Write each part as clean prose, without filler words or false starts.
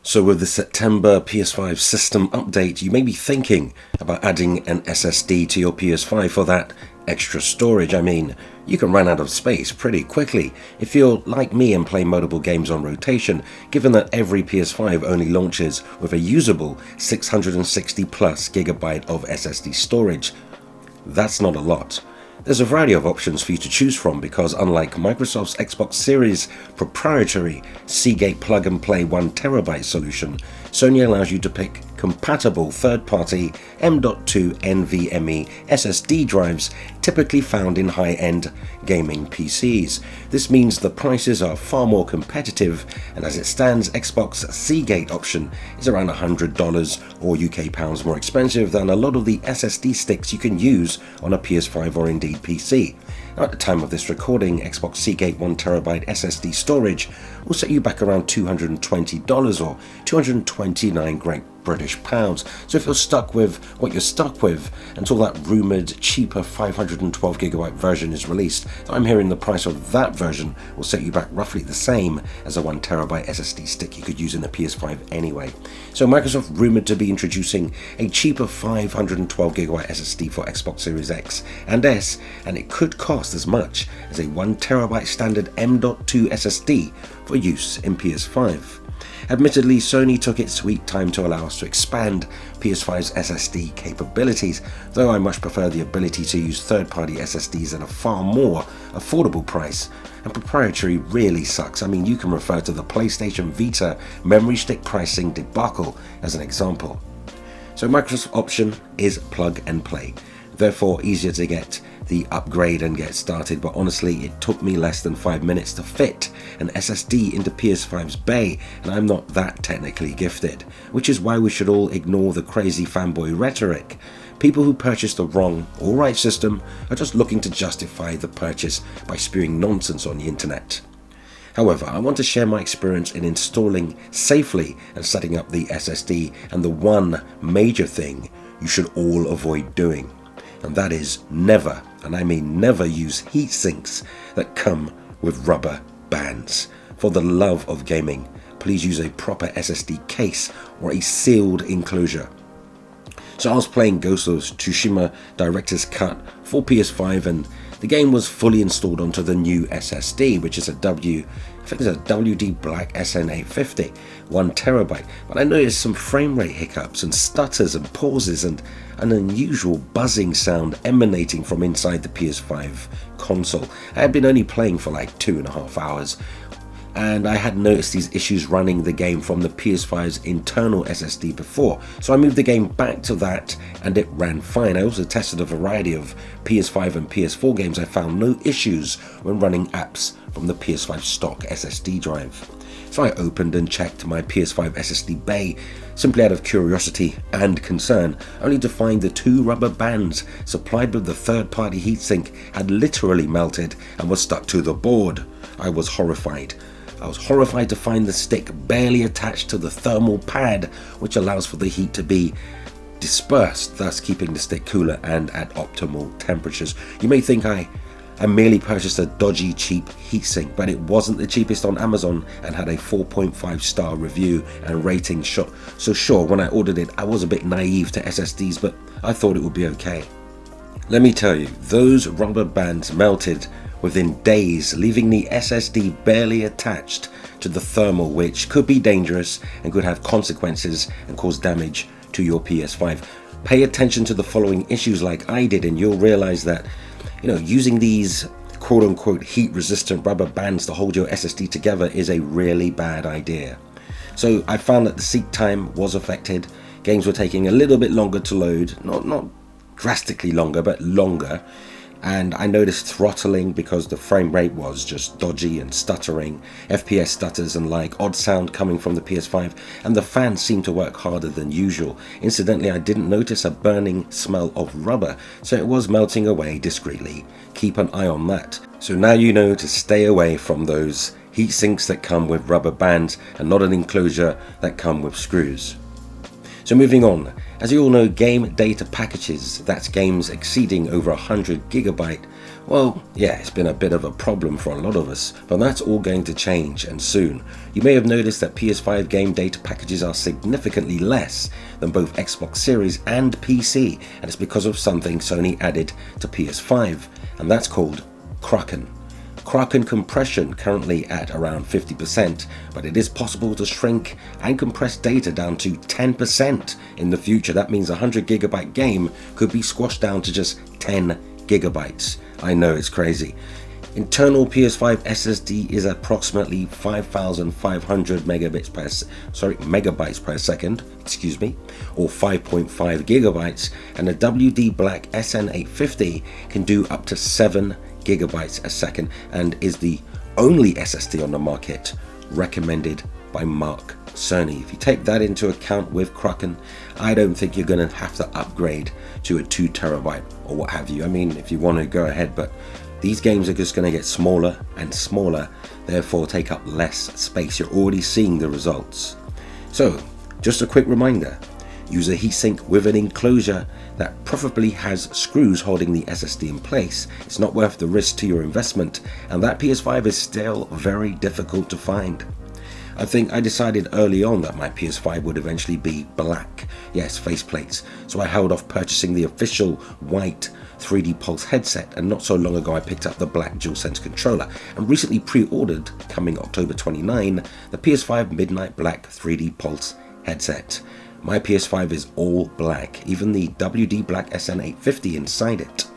So with the September PS5 system update, you may be thinking about adding an SSD to your PS5 for that extra storage. I mean, you can run out of space pretty quickly if you're like me and play multiple games on rotation, given that every PS5 only launches with a usable 660 plus gigabyte of SSD storage. That's not a lot. There's a variety of options for you to choose from because unlike Microsoft's Xbox Series proprietary Seagate plug-and-play 1TB solution, Sony allows you to pick compatible third-party M.2 NVMe SSD drives typically found in high-end gaming PCs. This means the prices are far more competitive, and as it stands, Xbox Seagate option is around $100 or UK pounds more expensive than a lot of the SSD sticks you can use on a PS5 or indeed PC. Now, at the time of this recording, Xbox Seagate 1TB SSD storage will set you back around $220 or 229 Great British pounds. So if you're stuck with what you're stuck with until that rumoured cheaper 512GB version is released, I'm hearing the price of that version will set you back roughly the same as a 1TB SSD stick you could use in a PS5 anyway. So Microsoft rumoured to be introducing a cheaper 512GB SSD for Xbox Series X and S, and it could cost as much as a 1TB standard M.2 SSD for use in PS5. Admittedly, Sony took its sweet time to allow us to expand PS5's SSD capabilities, though I much prefer the ability to use third-party SSDs at a far more affordable price. And proprietary really sucks. I mean, you can refer to the PlayStation Vita memory stick pricing debacle as an example. So Microsoft's option is plug and play, therefore easier to get the upgrade and get started, but honestly it took me less than 5 minutes to fit an SSD into PS5's bay, and I'm not that technically gifted, which is why we should all ignore the crazy fanboy rhetoric. People who purchase the wrong or right system are just looking to justify the purchase by spewing nonsense on the internet. However, I want to share my experience in installing safely and setting up the SSD, and the one major thing you should all avoid doing. And that is never, and I mean never, use heat sinks that come with rubber bands. For the love of gaming, please use a proper SSD case or a sealed enclosure. So I was playing Ghost of Tsushima Director's Cut for PS5, and the game was fully installed onto the new SSD, which is a WD Black SN850, 1TB, but I noticed some frame rate hiccups and stutters and pauses and an unusual buzzing sound emanating from inside the PS5 console. I had been only playing for like 2.5 hours, and I had noticed these issues running the game from the PS5's internal SSD before, so I moved the game back to that and it ran fine. I also tested a variety of PS5 and PS4 games. I found no issues when running apps from the PS5 stock SSD drive. So I opened and checked my PS5 SSD bay simply out of curiosity and concern, only to find the two rubber bands supplied with the third-party heatsink had literally melted and were stuck to the board. I was horrified. I was horrified to find the stick barely attached to the thermal pad, which allows for the heat to be dispersed, thus keeping the stick cooler and at optimal temperatures. You may think I merely purchased a dodgy cheap heatsink, but it wasn't the cheapest on Amazon and had a 4.5 star review and rating shot. So sure, when I ordered it, I was a bit naive to SSDs, but I thought it would be okay. Let me tell you, those rubber bands melted within days, leaving the SSD barely attached to the thermal, which could be dangerous and could have consequences and cause damage to your PS5. Pay attention to the following issues like I did, and you'll realize that using these quote-unquote heat-resistant rubber bands to hold your SSD together is a really bad idea. So I found that the seat time was affected. Games were taking a little bit longer to load, not drastically longer, but longer. And I noticed throttling because the frame rate was just dodgy and stuttering, FPS stutters and odd sound coming from the PS5, and the fan seemed to work harder than usual. Incidentally, I didn't notice a burning smell of rubber, so it was melting away discreetly. Keep an eye on that. So now you know to stay away from those heat sinks that come with rubber bands and not an enclosure that come with screws. So moving on, as you all know, game data packages, that's games exceeding over 100GB, Well, yeah, it's been a bit of a problem for a lot of us, but that's all going to change, and soon. You may have noticed that PS5 game data packages are significantly less than both Xbox Series and PC, and it's because of something Sony added to PS5, and that's called Kraken. Kraken compression currently at around 50%, but it is possible to shrink and compress data down to 10% in the future. That means a 100GB game could be squashed down to just 10 gigabytes. I know, it's crazy. Internal PS5 SSD is approximately 5,500 megabytes per second, or 5.5 gigabytes, and a WD Black SN850 can do up to 7 gigabytes a second and is the only SSD on the market recommended by Mark Sony. If you take that into account with Kraken, I don't think you're going to have to upgrade to a 2 terabyte or what have you. I mean, if you want to go ahead, but these games are just going to get smaller and smaller, therefore take up less space. You're already seeing the results. So just a quick reminder, use a heatsink with an enclosure that preferably has screws holding the SSD in place. It's not worth the risk to your investment, and that PS5 is still very difficult to find. I think I decided early on that my PS5 would eventually be black, yes, faceplates, so I held off purchasing the official white 3D Pulse headset, and not so long ago I picked up the black DualSense controller and recently pre-ordered, coming October 29, the PS5 Midnight Black 3D Pulse headset. My PS5 is all black, even the WD Black SN850 inside it.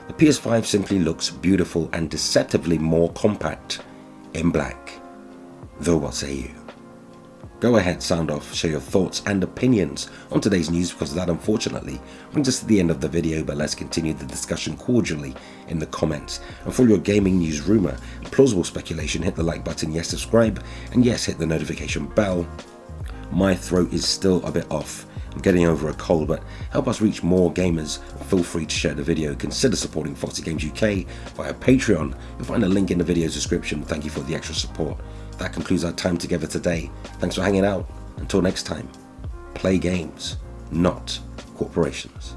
The PS5 simply looks beautiful and deceptively more compact in black. Though what say you? Go ahead, sound off, share your thoughts and opinions on today's news, because that unfortunately brings us to the end of the video, but let's continue the discussion cordially in the comments. And for your gaming news, rumor, and plausible speculation, hit the like button, yes, subscribe, and yes, hit the notification bell. My throat is still a bit off. I'm getting over a cold, but help us reach more gamers. Feel free to share the video. Consider supporting Foxy Games UK via Patreon. You'll find a link in the video's description. Thank you for the extra support. That concludes our time together today. Thanks for hanging out. Until next time, play games, not corporations.